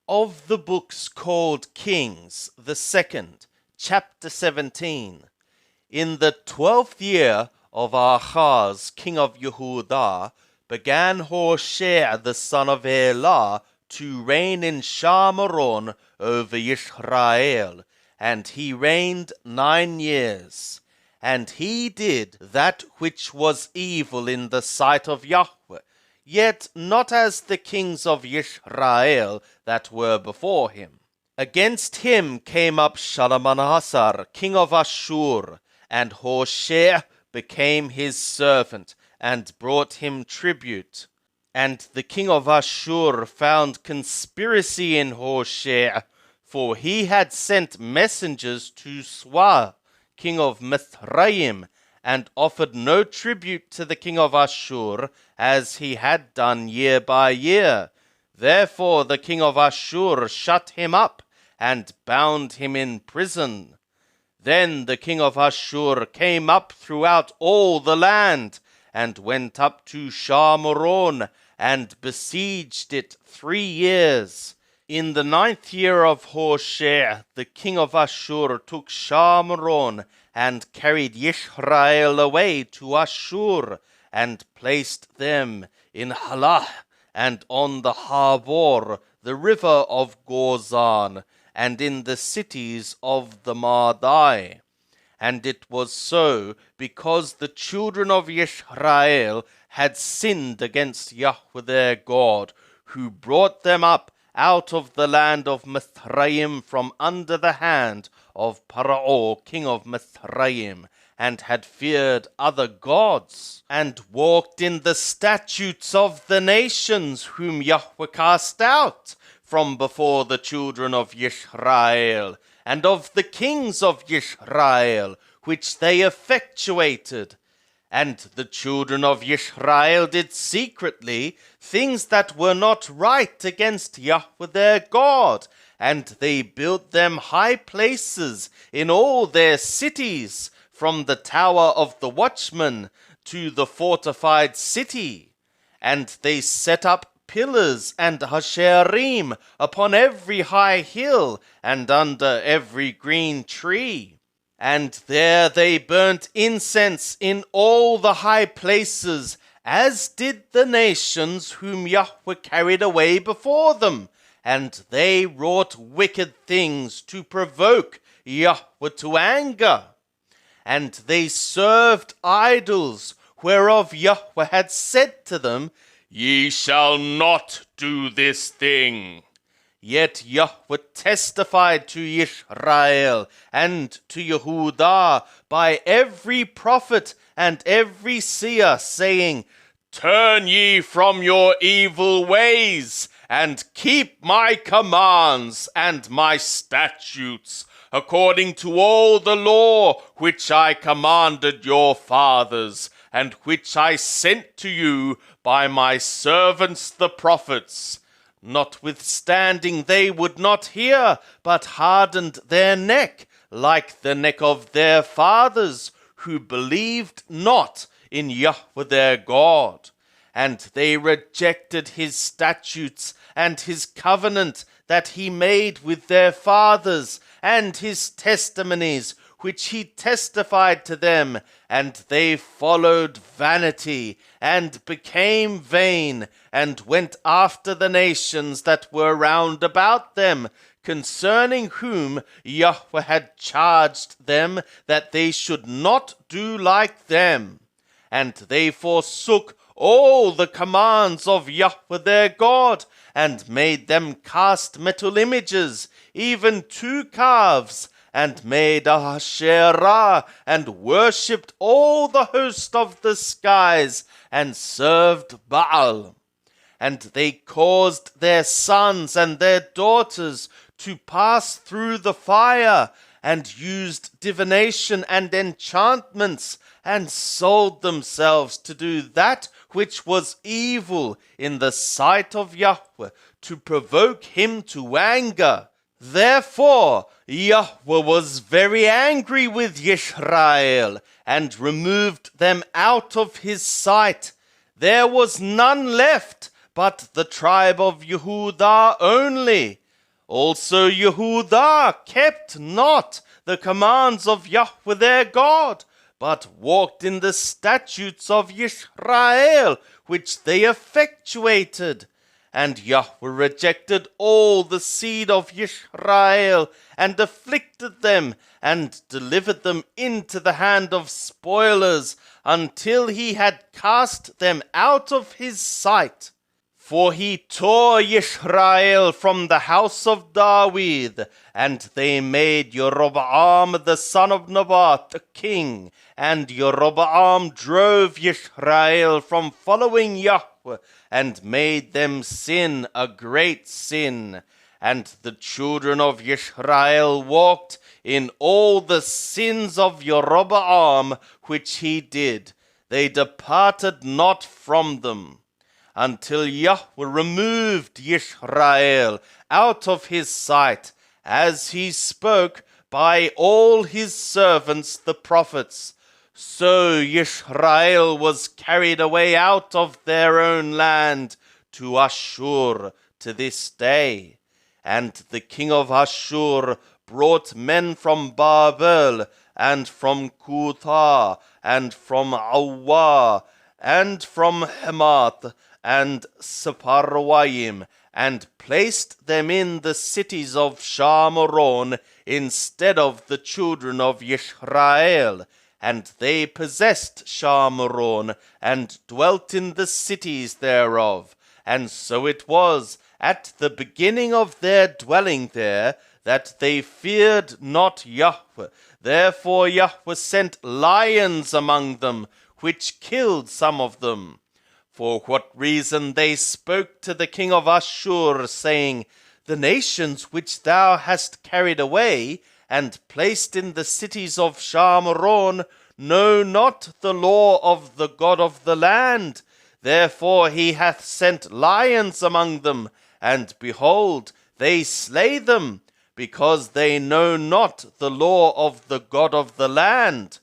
Of the books called Kings, the second, chapter 17. In the 12th year of Ahaz, king of Yehudah, began Hoshea the son of Elah to reign in Shamaron over Israel, and he reigned 9 years. And he did that which was evil in the sight of Yahweh, yet not as the kings of Israel that were before him. Against him came up Shalmaneser, king of Ashur, and Hoshea became his servant, and brought him tribute. And the king of Ashur found conspiracy in Hoshea, for he had sent messengers to Swah, king of Mithraim, and offered no tribute to the king of Ashur, as he had done year by year. Therefore the king of Ashur shut him up, and bound him in prison. Then the king of Ashur came up throughout all the land, and went up to Shamaron, and besieged it 3 years. In the 9th year of Hoshea, the king of Ashur took Shamaron, and carried Israel away to Ashur, and placed them in Halah, and on the Habor, the river of Gozan, and in the cities of the Madai. And it was so, because the children of Israel had sinned against Yahweh their God, who brought them up out of the land of Mithraim from under the hand of Paro, king of Mithraim, and had feared other gods, and walked in the statutes of the nations whom Yahweh cast out from before the children of Israel, and of the kings of Israel, which they effectuated. And the children of Israel did secretly things that were not right against Yahweh their God, and they built them high places in all their cities, from the tower of the watchman to the fortified city. And they set up pillars and hasherim upon every high hill, and under every green tree. And there they burnt incense in all the high places, as did the nations whom Yahweh carried away before them. And they wrought wicked things to provoke Yahweh to anger. And they served idols, whereof Yahweh had said to them, Ye shall not do this thing. Yet Yahweh testified to Israel and to Yehudah by every prophet and every seer, saying, Turn ye from your evil ways, and keep my commands and my statutes, according to all the law which I commanded your fathers, and which I sent to you by my servants the prophets. Notwithstanding they would not hear, but hardened their neck, like the neck of their fathers, who believed not in Yahweh their God. And they rejected his statutes and his covenant that he made with their fathers, and his testimonies which he testified to them, and they followed vanity, and became vain, and went after the nations that were round about them, concerning whom Yahweh had charged them that they should not do like them. And they forsook all the commands of Yahweh their God, and made them cast metal images, even 2 calves, and made a Asherah, and worshipped all the host of the skies, and served Baal. And they caused their sons and their daughters to pass through the fire, and used divination and enchantments, and sold themselves to do that which was evil in the sight of Yahweh, to provoke him to anger. Therefore Yahweh was very angry with Israel, and removed them out of his sight. There was none left but the tribe of Yehudah only. Also Yehudah kept not the commands of Yahweh their God, but walked in the statutes of Yisrael, which they effectuated. And Yahweh rejected all the seed of Yisrael, and afflicted them, and delivered them into the hand of spoilers, until he had cast them out of his sight. For he tore Yisrael from the house of David, and they made Jeroboam the son of Nebat a king, and Jeroboam drove Yisrael from following Yahweh, and made them sin a great sin. And the children of Yisrael walked in all the sins of Jeroboam which he did. They departed not from them, until Yahweh removed Yisrael out of his sight, as he spoke by all his servants the prophets. So Yisrael was carried away out of their own land to Ashur to this day. And the king of Ashur brought men from Babel, and from Cutha, and from Awwa, and from Hamath, and Sepharwaim, and placed them in the cities of Shamaron instead of the children of Yisrael. And they possessed Shamaron, and dwelt in the cities thereof. And so it was, at the beginning of their dwelling there, that they feared not Yahweh. Therefore Yahweh sent lions among them, which killed some of them. For what reason they spoke to the king of Ashur, saying, The nations which thou hast carried away, and placed in the cities of Shamaron, know not the law of the God of the land. Therefore he hath sent lions among them, and behold, they slay them, because they know not the law of the God of the land.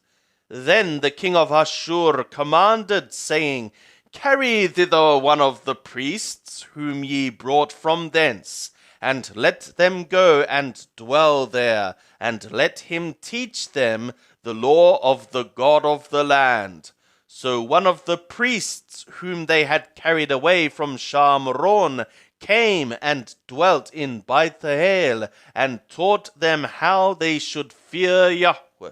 Then the king of Ashur commanded, saying, Carry thither one of the priests whom ye brought from thence, and let them go and dwell there, and let him teach them the law of the God of the land. So one of the priests whom they had carried away from Shamaron came and dwelt in Bethel, and taught them how they should fear Yahweh.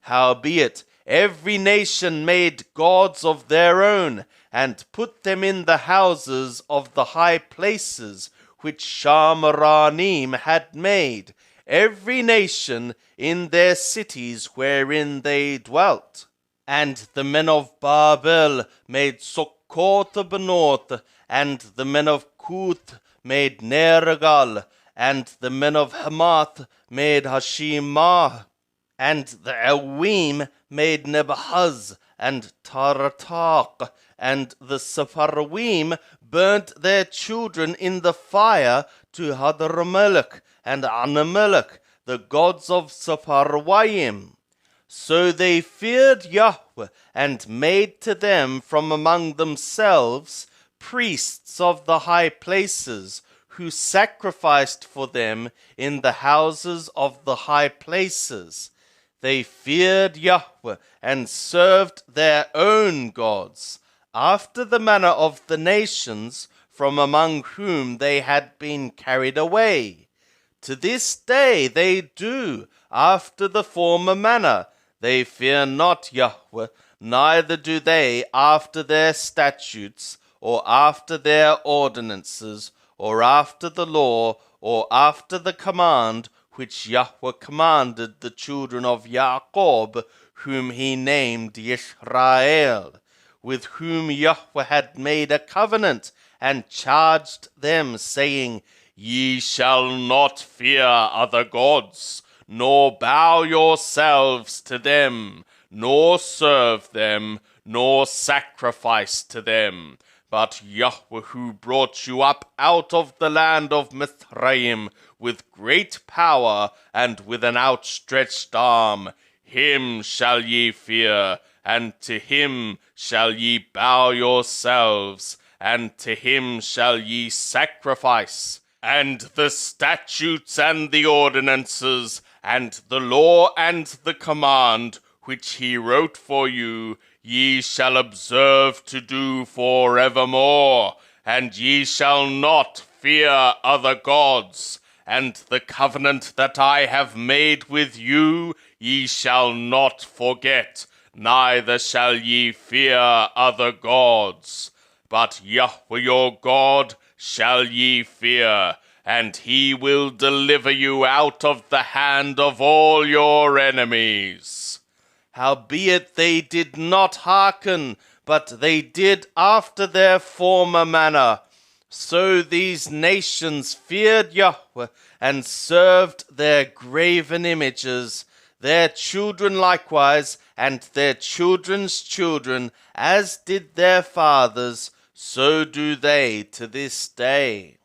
Howbeit, every nation made gods of their own, and put them in the houses of the high places which Shamaranim had made, every nation in their cities wherein they dwelt. And the men of Babel made Succoth-Benoth, and the men of Cuth made Nergal, and the men of Hamath made Hashimah, and the Ewim made Nebahaz and Taratach, and the Sepharwim burnt their children in the fire to Hadramelech and Anamelech, the gods of Sepharwaim. So they feared Yahweh, and made to them from among themselves priests of the high places, who sacrificed for them in the houses of the high places. They feared Yahweh, and served their own gods, after the manner of the nations from among whom they had been carried away. To this day they do, after the former manner. They fear not Yahweh, neither do they after their statutes, or after their ordinances, or after the law, or after the command which Yahweh commanded the children of Jacob, whom he named Yisrael, with whom Yahweh had made a covenant, and charged them, saying, Ye shall not fear other gods, nor bow yourselves to them, nor serve them, nor sacrifice to them. But Yahweh, who brought you up out of the land of Mithraim with great power and with an outstretched arm, him shall ye fear, and to him shall ye bow yourselves, and to him shall ye sacrifice, and the statutes and the ordinances, and the law and the command, which he wrote for you, ye shall observe to do forevermore, and ye shall not fear other gods, and the covenant that I have made with you ye shall not forget, neither shall ye fear other gods. But Yahweh your God shall ye fear, and he will deliver you out of the hand of all your enemies. Howbeit they did not hearken, but they did after their former manner. So these nations feared Yahweh, and served their graven images, their children likewise, and their children's children, as did their fathers, so do they to this day.